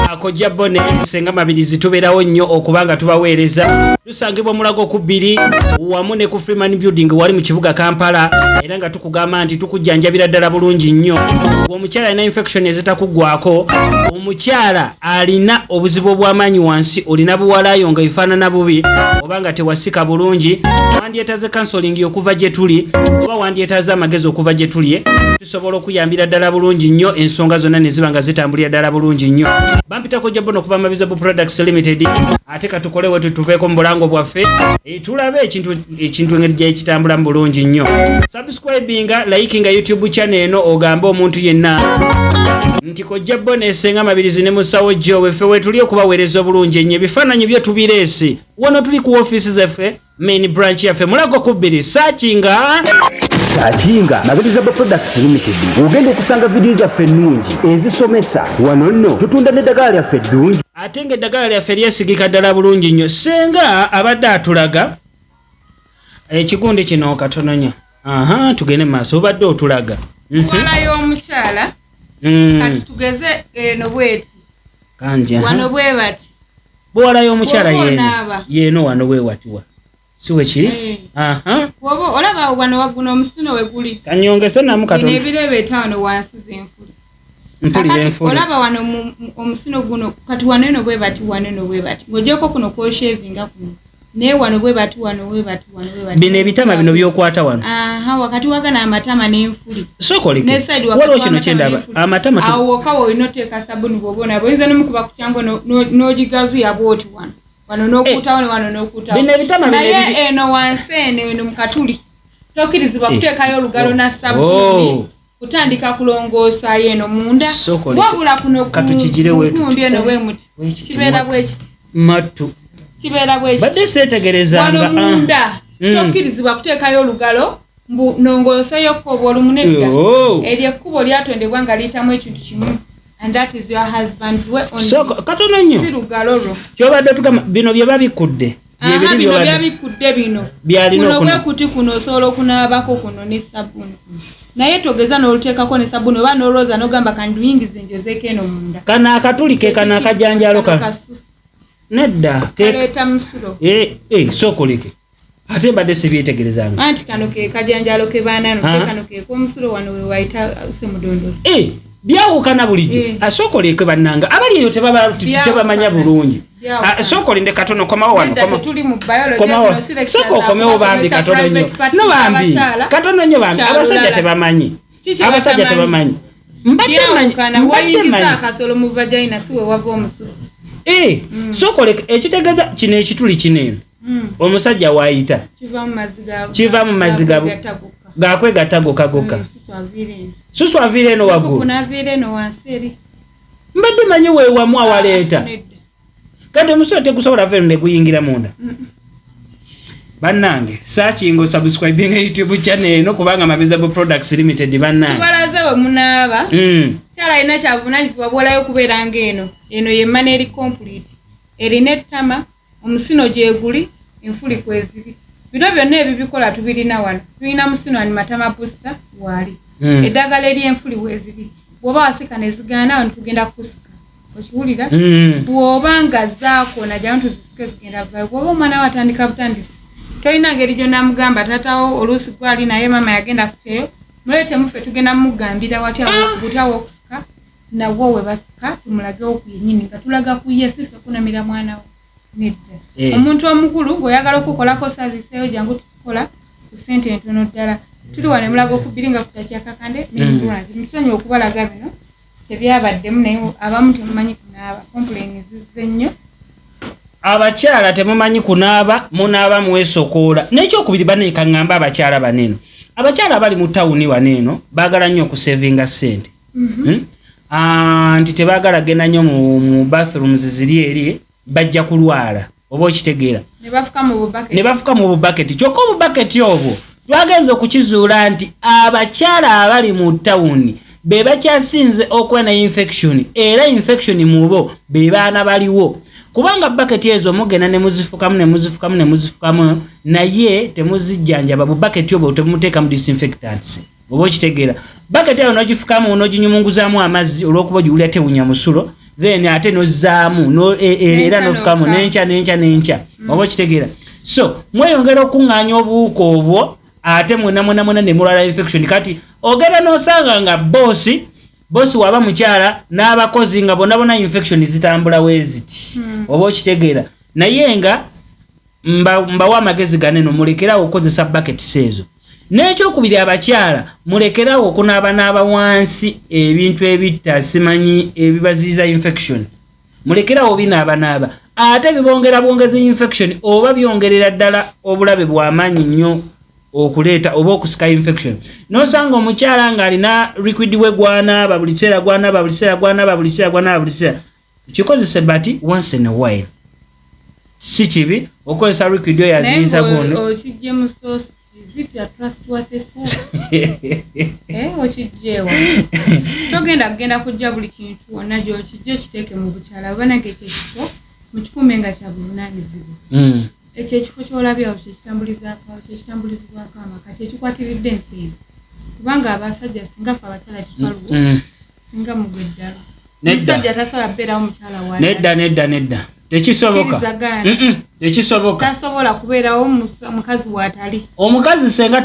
akojja bone senga mabirizi tubeerawo nnyo okubanga tubaweereza tusangibwa mulago ku 2 wamu ne ku Freeman Building wali mu kibuga Kampala era nga tukugamba nti tukujjanjabira ddala bulungi nnyo omukyala alina infection ezitakugwako omukyala alina obuzibu obw'amaanyi wansi olina buwalayo nga ifaanana bubi obanga tewasika bulungi wandyetaze counseling okuva gye tuli oba wandyetaze amagezi okuva gye tuli tusobola okuyambira ddala bulungi nnyo ensonga zonna ne ziba nga zitambulira ddala bulungi nnyo bampitako jja bono okuva Mabizabo Products Limited ate katukolewo tutuveeko mu bulango bwaffe tulabe ekintu engeri gye kitambula mu bulungi nnyo subscribinga likinga YouTube channel eno ogambe omuntu yenna nti kojja bono esenga mabirizi ne musawo Joe ffe wetuli okubaweereza obulungi ennyo ebifaananyi byo tubireese wano tuli ku office zaffe main branch yaffe mulago ku 2 saakinga Mabizabo Products Limited ogenda okusanga vidiyo zaffe ennungi ezisomesa wano nno tutunda n'eddagala lyaffe eddungi ate ng'eddagala lyaffe lyesigika ddala bulungi nnyo senga abadde atulaga ekigundi kino katono nnyo tugende maaso obadde otulaga wala y'omukyala kati tugeze eno bweti kanja wano bwe bati bwala y'omukyala yeeno wano bwe watiwa siwe kiri wobo olaba wano waguno omusino we guli kanyongese namu katono n'ebirebe 5 wansi z'enfuli mpulira enfuli olaba wano omusino guno kati wano eno bwe bati wano eno bwe bati ng'ogyeko kuno kwoshevinga kuno naye wano bwe bati wano bwe bati wano bwe bati bino ebitama bino byokwata wano wakati wagana amatama n'enfuli sokolike waliwo kino kyendaba amatama awo wakawo olina oteeka sabuni bw'obona boyinza n'omukuba ku kyango n'ogigaziya bwoti wano n'okuutawo wano n'okuutawo naye eno wansi eno mu katuli tokkirizibwa kuteekayo olugalo na sabuni kutandika kulongoosa eno munda wabula kuno kunkumbi eno bwemuti kibeera bwekiti matu kibeera bwekiti badde seetegerezanga wano munda tokkirizibwa kuteekayo olugalo nongooseyo kkobo olumunedda eryo ekkubo lyatondebwa nga liyitamu ekintu kimu and that is your husband's way only so katono nnyo si lugalo lwo kyobadde tugamba bino bye babikudde bino byabikudde bino kuno bwe kuti kuno osobola okunaabako kuno ne sabuni naye togeza n'oluteekako ne sabuni oba n'olooza n'ogamba kandiyingize njozeeko eno munda kana akatuli ke kana akajanjalo nedda kaleeta musulo sookoleke ate mbadde sibyetegerezanga anti kano ke kajanjalo ke baanano kano ke k'omusulo wano we wayita semudondolo byawukana bulijjo asookoleke bannanga abali eyo tebamanya bulungi sookolinde katono komawo wano sooka okomewo bambi katono nnyo no bambi katono nnyo bambi abasajja tebamanyi sookoleke ekitegeeza kino ekituli kineeno omusajja waayita kiva mu mazzi gakwegatta gokka susu aviire eno waggulu mbadde manyi weewamu awaleeta kati omusola tegusobola vero neguyingira munda bannange searching subscribing YouTube channel eno kubanga Mabizabo Products Limited bannange tubalaze we munaaba kyala ina kyavunanyizibwa bwolayo kubeera ng'eno ye maneri complete erina ettama omusino gyeguli enfuli kweziri bino byonna ebibikola tubirina wano tulina musino ani matama booster wali eddagala ery'enfuli weziri bw'oba wasika ne zigaana wano tugenda kusika okiwulira bw'oba nga zaakona jano tuzisike zigenda vayo bw'oba omwana watandika butandisi tolina ngeri gy'onamugamba taatawo oluusi gwali naye mama yagenda kuteyo muleete mufe tugenda mugambira watya w'okusika nawo we basika tumulagewo ku yennyini nga tulaga ku ye sife kunamira mwana we nedda omuntu omukulu ng'oyagala okukolako saavisi eyo jangu tukola ku ssente entono ddala tuli wano emulaga okubiri nga kutakyakakande nemulwange musonyi okubalaga bino tebyabaddemu naye abamu temumanyi kunaaba complain zizze nnyo abakyala temumanyi kunaaba munaaba mwesokoola n'ekyokubiri baneekaŋŋamba abakyala baneno abakyala abali mu tawuni waneeno baagala nnyo okusevinga ssente nti tebaagala genda nnyo mu bathrooms ziri eri bajja kulwala oba okitegeera ne bafuka mu bubaketi kyokka obubaketi obwo twagenza okukizuula nti abakyala abali mu tawuni be bakyasinze okuba ne infection era infection mu bo be baana baliwo kubanga baketi ezo mugenda ne muzifukamu naye temuzijjanjaba bubaketi obwo temuteeka mu disinfectants oba okitegeera baketi eyo n'ogifukamu n'oginyumunguzaamu amazzi olw'okuba ogiwulira tewunya musulo then ate nozaamu era nofukamu n'enkya oba okitegeera so mweyongera okuŋŋaanya obuwuka obwo ate mwena ne mulwala infection kati ogenda n'osanga nga bosi waba mukyala n'abakozi nga bonna infection zitambula weeziti oba okitegeera naye nga mbawa amagezi ganeno mulekerawo okukozesa buckets ezo n'ekyokubiri abakyala mulekerawo okunaaba wansi ebintu ebitta simanyi ebibaziyiza infection mulekerawo binaaba ate bibongeza infection oba byongerera ddala obulabe bw'amaanyi nnyo okuleeta oba okusika infection n'osanga omukyala ng'alina liquid we gwanaaba buli kiseera kikozese bati once in a while si kibi okozesa liquid oyo aziyiza gono okijjeewa togenda kujja buli kintu wonna gyokijja okiteeke mu bukyala obanage ekyekifo mukikuume nga kya buvunaanyizibwa ekyo ekifo kyolabyawo kyekitambulizibwako amaka kyekikwatiridde ensi eno kubanga abasajja singa fe abakyala titwaluwo singa mugwe ddala omusajja tasobola kubeerawo mukyala wa nedda tekisoboka tasobola kubeerawo mukazi watali omukazi senga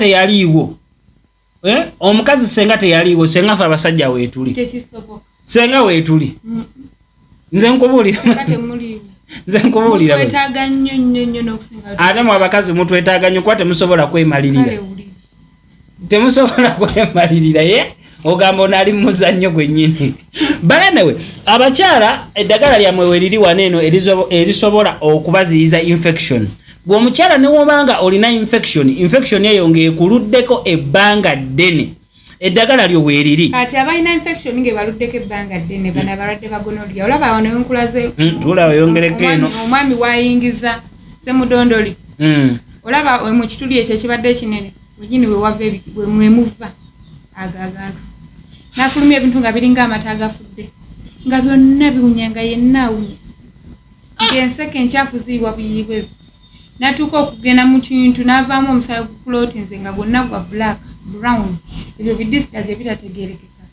teyaliiwo senga fe abasajja weetuli senga weetuli nze nkubuulira twetaaga nnyo n'okusinga ate mu abakazi mutwetaaga nnyo kuba temusobola kwemalirira ye ogamba onaali mumuzannyo gwennyini balenewe abakyala eddagala lyammwe weriri waneeno erisobola okubaziyiza infection bw'omukyala newobanga olina infection eyo ng'ekuluddeko ebbanga ddene eddagala lyo weeriri kati abalina infection ng'ebaluddeko ebbanga ddene bano abalwadde ba gonorrhea olaba awo newenkulaze tulaba yongereko eno omwami wayingiza semudondoli olaba mu kituli ekyo ekibadde kinene wenyini wewava mwemuva agagantu nafulumya ebintu nga biringa amata agafudde nga byonna biwunyanga yenna awunya ng'enseke enkyafu ziyiwa buyiibwe ziti natuuka okugenda mu kintu n'avaamu omusaayi gukulootinze nga gwonna gwa brown ebyo bidisita gye bitategeerekeka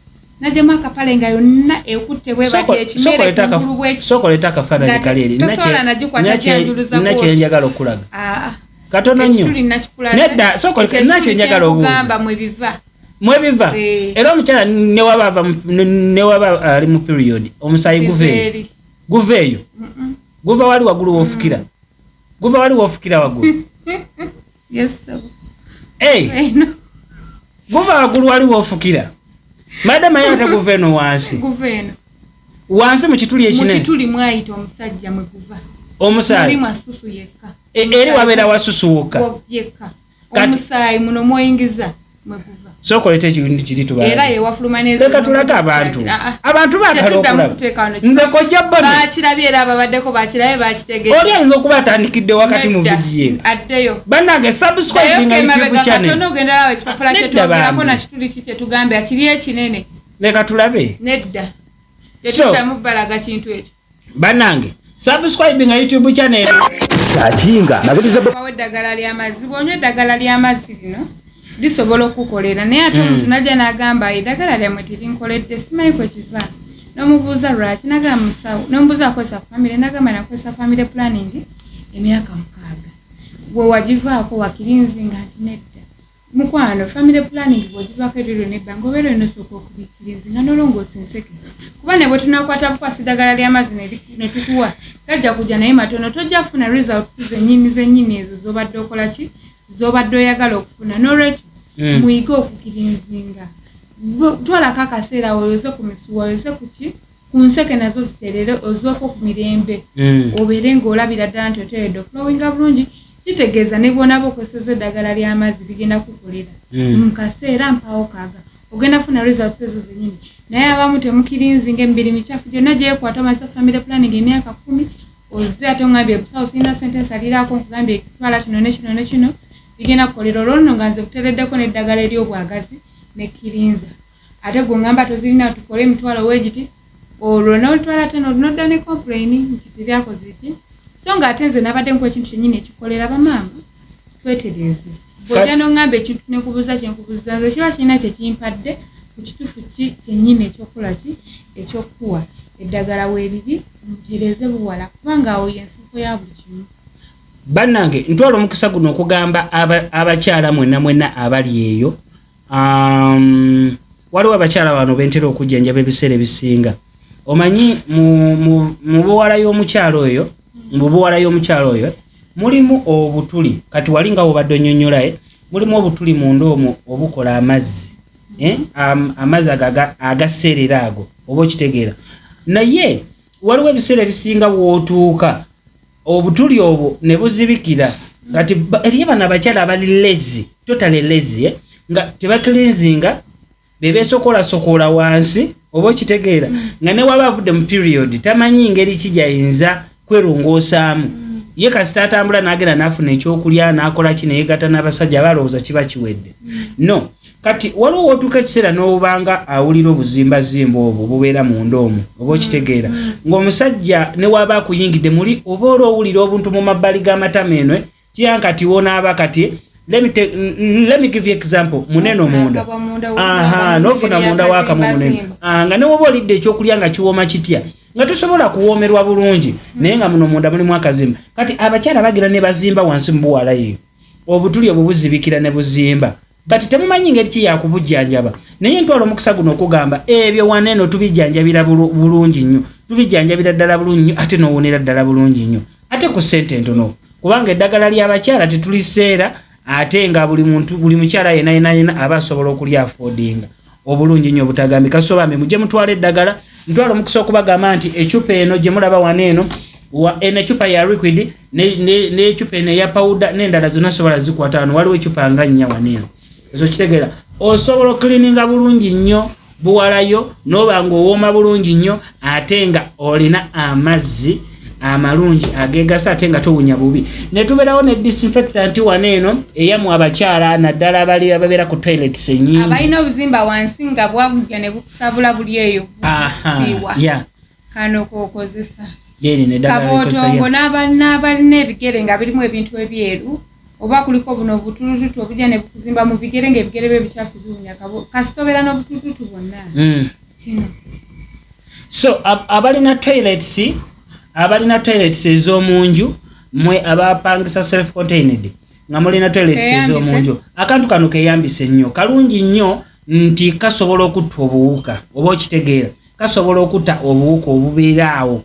najjamu akapale nga yonna ekutte bwe bati ekimere kungulu bwekisokoleta akafaananyi kaleeri tosobola nagikwata kyanjuluza nakyenjagala okulaga katono nnyo nedda nakyenjagala okugamba mwe biva mwebiva era omukyala ne waba ali mu period omusayi guveeyo guva wali waggulu wofukira waggulu guva waggulu wali wofukira madama ye ate guva eno wansi mu kituli ekinene mwayita omusajja mwe guva omusaayi mwasusu yekka eri wabeera wasusu wokka omusaayi muno mwoyingiza mwe guva sokolete ekintu kiri tubaala era yewafuluma leka tulage abantu baagala okulaba nze kojja Bone bakirabye era ababaddeko bakirabe bakitegeeza oli ayinza okuba atandikidde wakati mu vidiyo addeyo bannange subscribe nga YouTube channel katono ogenda lawa ekipapula kyetwogerako na kituli ki kyetugambe akiri ekinene leka tulabe nedda tetuddamu bbalaga kintu ekyo bannange subscribe nga YouTube channel Satinga bawe eddagala ly'amazzi bw'onywa eddagala ly'amazzi lino lisobola okukolera naye ate omuntu najja n'agamba eddagala lyammwe terinkoledde simanyi kwe kiva n'omubuuza lwaki nagamba musawo n'omubuuza akozesa famire nagamba nakozesa family planning emyaka 6 bwe wagivaako wakirinzi nga nti nedda mukwano family planning bw'ogivaako eriro nebbanga obeera onosooka okubikirinzi nga nolongoosa enseke kuba ne bwe tunakwata bukwasi eddagala ly'amazzi ne tukuwa gajja kujja naye matono tojja kufuna results zennyini ezo z'obadde okola ki z'obadde oyagala okufuna n'olwekyo muyige okukirinzinga twalako akaseera oyoze ku misuwa oyoze kuki ku nseke nazo ziterere ozweko ku mirembe obeere ng'olabira ddala nti oteredde ofulowinga bulungi kitegeeza ne bwonaba okozesa eddagala ly'amazzi ligenda kukolera mu kaseera mpaawo kaaga ogenda funa results ezo zennyini naye abamu temukirinzinga emibiri mikyafu gyonna gyekwata omazisa family planning emyaka 10 ozze ate ongambye busawo sirina sente esaliraako nkugambye ekitwala kino nekino nekino bigenda kukolera olwono nga nze kutereddeko n'eddagala ery'obwagazi nekkirinza ate gwongamba tozirina tukole emitwalo weegiti olwo n'olutwala ate nodda ne complain nti teryakoze ki so nga ate nze nabadde nkuwa ekintu kyennyini ekikolera bamaama twetereeze bwojja n'ongamba ekintu nekubuuza kyenkubuuza nze kiba kirina kyekimpadde ku kituufu ki kyennyini ekyokukola ki ekyokukuwa eddagala weeriri mutereeze buwala kubanga awo yensiiko ya buli kimu bannange ntwala omukisa guno okugamba abakyala mwenna abali eyo waliwo abakyala bano bentera okujjanjaba ebiseera ebisinga omanyi mu buwala y'omukyalo oyo mulimu obutuli kati wali nga obadde onnyonnyolaye mulimu obutuli munda omwo obukola amazzi amazzi agaseerera ago oba okitegeera naye waliwo ebiseera ebisinga wootuuka obutuli obwo ne buzibikira kati eriyo bano abakyala abali lezi totally lezi nga tebakirinzinga bebeesokolasokola wansi oba okitegeera nga ne waba avudde mu period tamanyi ngeri ki gyayinza kwerongosaamu ye kasita atambula n'agenda n'afuna ekyokulya n'akola ki neyegatta n'abasajja balowooza kiba kiwedde no kati waliwo wootuuka ekiseera n'obanga awulira obuzimbazimba obwo bubeera munda omwo oba okitegeera ng'omusajja ne waba akuyingidde muli oba olwowulira obuntu mu mabbali g'amatama eno kiya kati wonaaba kati let me give you example muneno munda nofuna munda wakamu muneno nga ne woba olidde ekyokulya nga kiwooma kitya nga tosobola kuwoomerwa bulungi naye nga muno munda mulimu akazimba kati abakyala bagira ne bazimba wansi mu buwala eyo obutuli obwo buzibikira ne buzimba kati temumanyi ngeri ki yakubujjanjaba naye ntwala omukisa guno okugamba ebyo waneeno tubijjanjabira bulungi nnyo tubijjanjabira ddala bulungi nnyo ate n'owonera ddala bulungi nnyo ate ku ssente ntono kubanga eddagala ly'abakyala tetuliseera ate nga buli mukyala yenna aba asobola okulya affordinga obulungi nnyo obutagambika so bambi mujje mutwala eddagala ntwala omukisa okubagamba nti ecupa eno gye mulaba waneeno eno ecupa ya liquid n'ecupa eno eya powder n'endala zonna sobola zikwata wano waliwo ecupa nga nnya waneeno ezo kitegeera osobola okilininga bulungi nnyo buwalayo n'oba ng'owooma bulungi nnyo ate nga olina amazzi amalungi agegasa ate nga towunya bubi ne tubeerawo ne disinfectant waneeno eyamu abakyala naddala abali ababeera ku toilets ennyingi abalina obuzimba wansi nga bwagujja ne bukusabula buli eyo busiiwa kano kookozesa kabootongo n'abalina ebigere nga birimu ebintu ebyeru oba kuliko buno obutulututu obujja ne bukuzimba mu bigere ng'ebigere bye bikyafu biwunya kasita obeera n'obutulututu bwonna kino so abalina toilets ez'omunju mwe abapangisa self contained nga mulina toilets ez'omunju akantu kano keyambise nnyo kalungi nnyo nti kasobola okutta obuwuka oba okitegeera kasobola okutta obuwuka obubeeraawo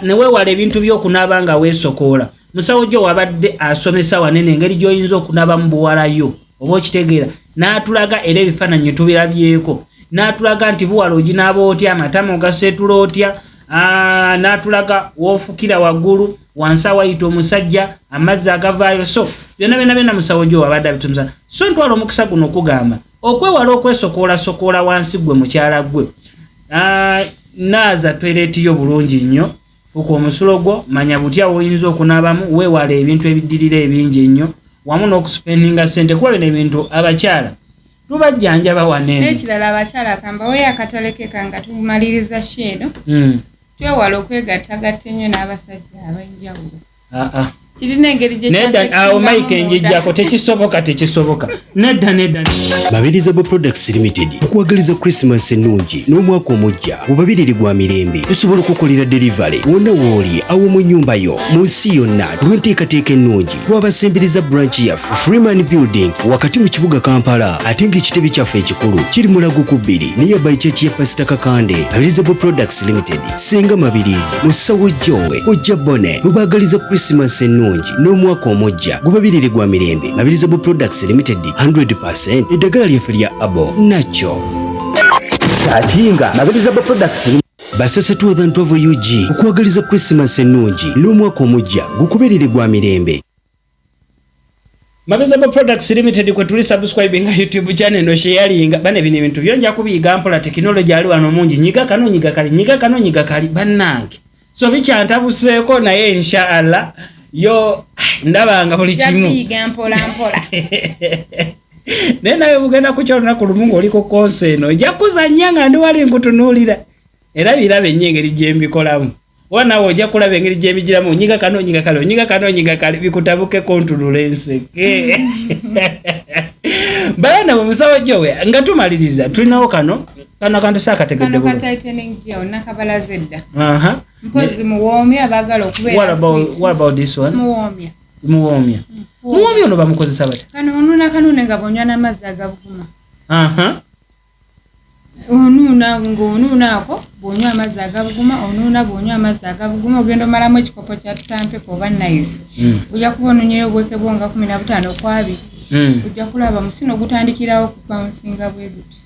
neweewala ebintu by'okunaaba nga weesokoola. Musawo gyo wabadde asomesa wanene engeri gy'oyinza okunaaba mu buwalayo oba okitegeera n'atulaga era ebifaananyi tubirabyeko n'atulaga nti buwala oginaaba otya amatama ogaseetula otya n'atulaga woofukira waggulu wansi awayita omusajja amazzi agavaayo so byonna musawo gyo wabadde abitumiza so ntwala omukisa guno okugamba okwewala okwesokoolasokoola wansi gwe mukyala gwe naaza toileetiyo bulungi nnyo fuka omusulo gwo manya butya woyinza okunaabamu weewala ebintu ebiddirira ebingi ennyo wamu n'okusipendinga ssente kuba bino ebintu abakyala tubajjanjaba wanene ekirala abakyala kambaweyo akatale ke kanga tumaliriza sheeno twewala okwegattagatta ennyo n'abasajja ab'enjawulo kirina engeri awo mike enjijjako tekisoboka nedda Mabirizi Products Limited okuwagaliza Christmas ennungi n'omwaka omujja gubabirire gwa mirembe tusobola okukolera delivery wonna wooli awo mu nnyumba yo mu nsi yonna lw'enteekateeka ennungi twabasemberiza branch yaffe Freeman Building wakati mu kibuga Kampala ate ng'ekitebe kyaffe ekikulu kiri Mulago ku 2 nearby church ya Pastor Kakande. Mabirizi Products Limited Senga Mabirizi musawo Jowe ojja bone lubagaliza Christmas ennungi n'omwaka omujja gubabirire gwa mirembe. Mabirizi Products Limited 100% eddagala lyaffe lya abo nacho satinga Mabirizi Products basasa 2012 UG okuwagaliza Christmas ennungi n'omwaka omujja gukubirire gwa mirembe. Mabirizi Products Limited kwe tuli subscribing YouTube channel no sharing bane bino ebintu byonja kubiyiga mpola technology ali wano mungi nyiga kano kali bannange so bicyantabuseeko naye inshallah yo ndabanga buli kimu yabiga mpola naye bugenda kukyona ku lumungu oliko konseno ojja kuzannya nga ndi wali nkutunuulira era birabe ennyo engeri gye mbikolamu wana ojja kulaba engeri gye mbigiramu onyiga kano bikutabuke kontulula enseke bayana mu musawo gyowe nga tumaliriza tulinawo kano kantu saakategedde bulungi kano tightening gel nakabalaza edda mpozi muwoomya abagala okubeera what about this one muwoomya ono bamukozesa batya kano onuuna nga bonywa n'amazzi agabuguma onuunaako bwonywa amazzi agabuguma bwonywa amazzi agabuguma ogenda omalamu ekikopo kya tutampeko oba nayisi ojja kuba onunyeyo obweke bwonga 15 ku 2 ojja kulaba musino ogutandikirawo okubawunsinga bwe guti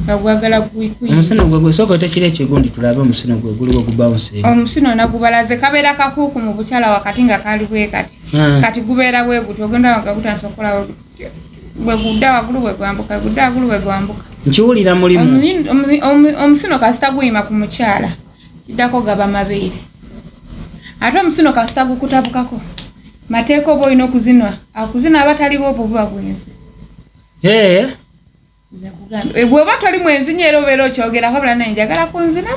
nga gwagala gwikuyi omusino gwe sooka tekiri ekigundi tulabe omusino gwe guliwo gubawunsinga omusino nagubalaze kabeera kakuuku mu bukyala wakati nga kali bwe kati gubeera bwe guti ogenda nga gutandika okolawo bwe gudda waggulu bwe gwambuka nkiwulira mulimu omusino kasita guyima ku mukyala kiddako gaba mabeere ate omusino kasita gukutabukako mateeka oba olina okuzina abataliwo obwo buba bwenzi bweba toli mwenzi nyo era obeera okyogerako bula naye njagala kunzina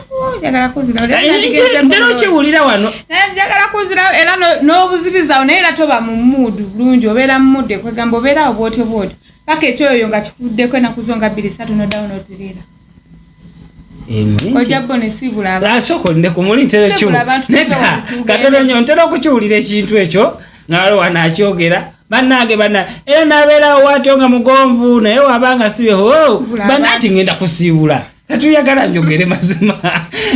okiwulira wano njagala kunzina era n'obuzibizawo naye era toba mu mudu bulungi obeera mu mudu ekwegamba obeerawo bwotyo paka ekyoyo nga kikuddeko enaku zo nga 2-3 nodawo notuliira ojja bone siibula asooka olinde ku muli ntera nedda katono nnyo ntera okukiwulira ekintu ekyo nga wanakyogera bannange era nabeerawo watyo nga mugonvu naye wabanga sibeho bannati ngenda kusiibula katuyagala njogere mazima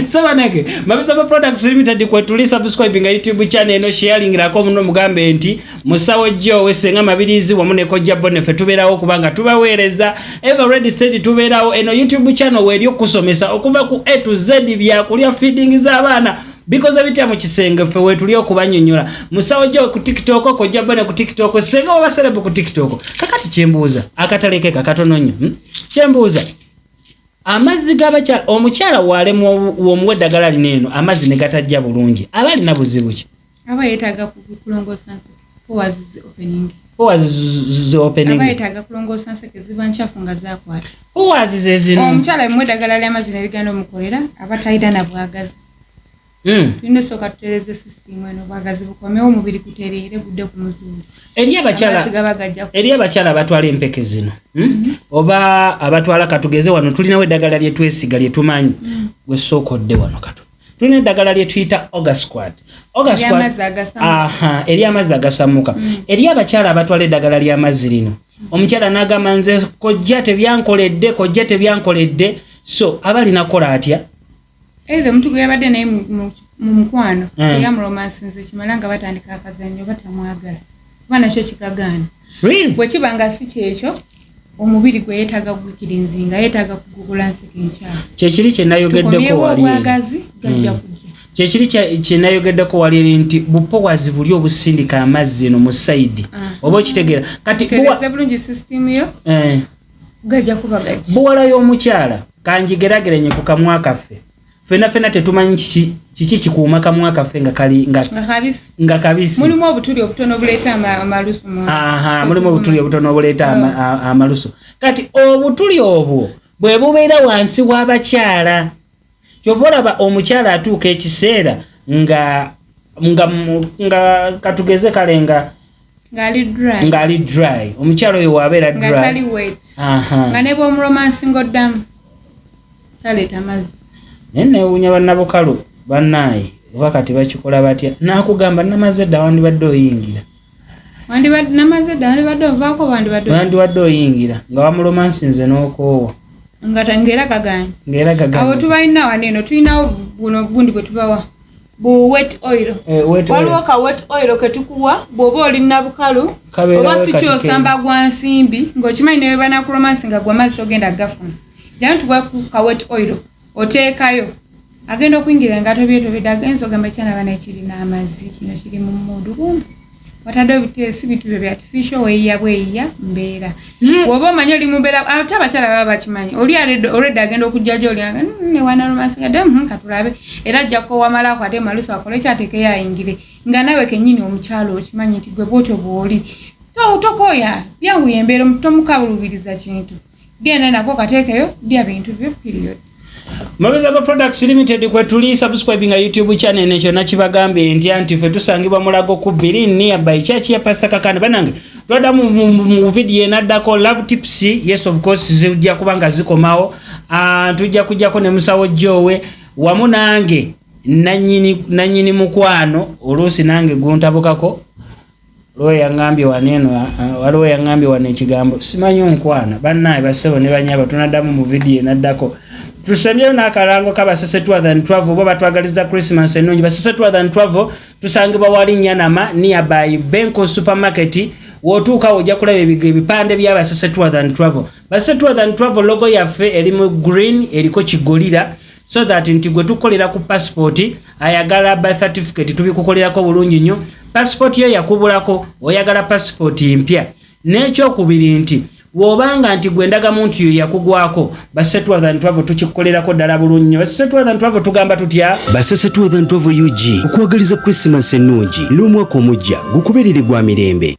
so banake Mabirizi Products Limited kwe tuli subscribing YouTube channel eno sharingirako muno mugambe nti musawo Jowe Senga Mabirizi wamu ne Kojja Bone ffe tubeerawo kubanga tubaweereza ever ready state tubeerawo eno YouTube channel weri okusomesa okuva ku A to Z byakulya feeding z'abaana because ebitya mu kisenge ffe wetuli okubanyonnyola musawo Jowe ku TikTok Kojja Bone ku TikTok Senga wabaserebu ku TikTok kakati kyembuuza akataleke kakatono nnyo kyembuuza amazzi g'abakyala omukyala waalemu w'omuwa eddagala lino eno amazzi ne gatajja bulungi aba alina buzibu ki aba yeetaaga kulongoosa opening aba yeetaaga kulongoosa nseke ziba nkyafu nga zaakwata owazi ze zino omukyala bimu eddagala ly'amazzi ne ligenda omukolera aba talina na bwagazi tulina esooka tutereeze sisitimu eno bwagazi bukomewo omubiri gutereere gudde ku muzuuli eri abakyala abatwala empeke zino oba abatwala katugeze wano tulinawo eddagala lye twesiga lye tumanyi gwe sookodde wano kato tulina eddagala lye tuyita Ogasquad eri amazzi agasamuka eri abakyala abatwala eddagala ly'amazzi lino omukyala n'agamba nze kojja tebyankoledde so abalina kola atya either omuntu gwe yabadde naye mu mukwano eyamuromansinze kimala nga batandika akazannyo batamwagala kuba nakyo kikagaana bwe kiba nga si kyekyo omubiri gwe yeetaaga kugikirinzinga yeetaaga kugugula nsika enkyafu kyekiri kyenayogeddeko wali obwagazi gajja kujja kyekiri kyenayogeddeko wali nti bupowazi buli obusindika amazzi no mu saidi oba okitegeera kati bulungi system yo gajja kuba gajja buwala y'omukyala kanjigeragerenye ku kamwa kaffe fena tetumanyi kiki kikuuma kamwa kaffe nga kabisi mulimu obutuli obutono obuleeta amalusu mulimu obutuli obutono obuleeta amalusu kati obutuli obwo bwe bubeera wansi w'abakyala kyova olaba omukyala atuuka ekiseera nga katugeze kale ng'ali dry omukyala oyo waabeera dry nga ne bw'omuromansinga oddamu taleeta mazzi naye neewuunya bannabukalu bannaaye oba kati bakikola batya naakugamba namaze edda wandibadde oyingira namaze edda wandibadde ovaako wandibadde oyingira nga wamuromansinze n'okoowa ng'era gaganye abo tubalina wano eno tulinawo buno bundi bwe tubawa bu wet oil waliwo ka wet oil ke tukuwa bw'oba oli nabukalu oba si kyosamba gwa nsimbi ng'okimanyi ne banakuromansinga gwe amazzi togenda gafuna jana tukuwa ka wet oil oteekayo agenda okuyingira engato byetobedde agenza ogamba kyana bana ekirina amazzi kino kiri mu mmudu bumbi watadde obiteesi bitu byo byartificial weeya bweeya mbeera bw'oba omanyi oli mu mbeera ate abakyala baba bakimanyi oli already agenda okujjajo oli ne wanaromansinga ddemu katulabe era ajjako wamalako ate malusu akole kyateekeyo ayingire nga nawe kennyini omukyalo okimanyi nti gwe bwotyo bw'oli tokooya byanguya embeera tomukabulubiriza kintu genda nako kateekeyo bya bintu byo period Mabezaba Products Limited kwe tuli subscribing a YouTube channel nekyo nakibagambye nti anti fe tusangibwa mulago ku Birin nearby church ya Pastor Kakane banange twada mu video enaddako love tips yes of course zijja kubanga zikomawo tujja kujjako ne musawo Jowe wamu nange nanyini mukwano olusi nange guntabukako Lowe yangambye waneno waliwo yangambye wane ekigambo simanyi onkwana bannaye basebo ne banyaba tunaddamu mu video enaddako tusemyeyo n'akalango kabasese 2012 oba batwagaliza Christmas ennungi basese 2012 tusangibwa wali Nyanama nearby Benko supermarket wotuuka ojja kulaba ebipande by'abasese 2012 basese 2012 logo yaffe eri mu green eriko kigolira so that nti gwe tukolera ku passport ayagala birth certificate tubikukolerako bulungi nnyo passport yo yakubulako oyagala passport mpya n'ekyokubiri nti wobanga nti gwendaga muntu yo yakugwako basese 2012 tukikolerako ddala bulungi nnyo basese 2012 tugamba tutya basese 2012 UG okuwagaliza Christmas ennungi n'omwaka omujja gukuberere gwa mirembe.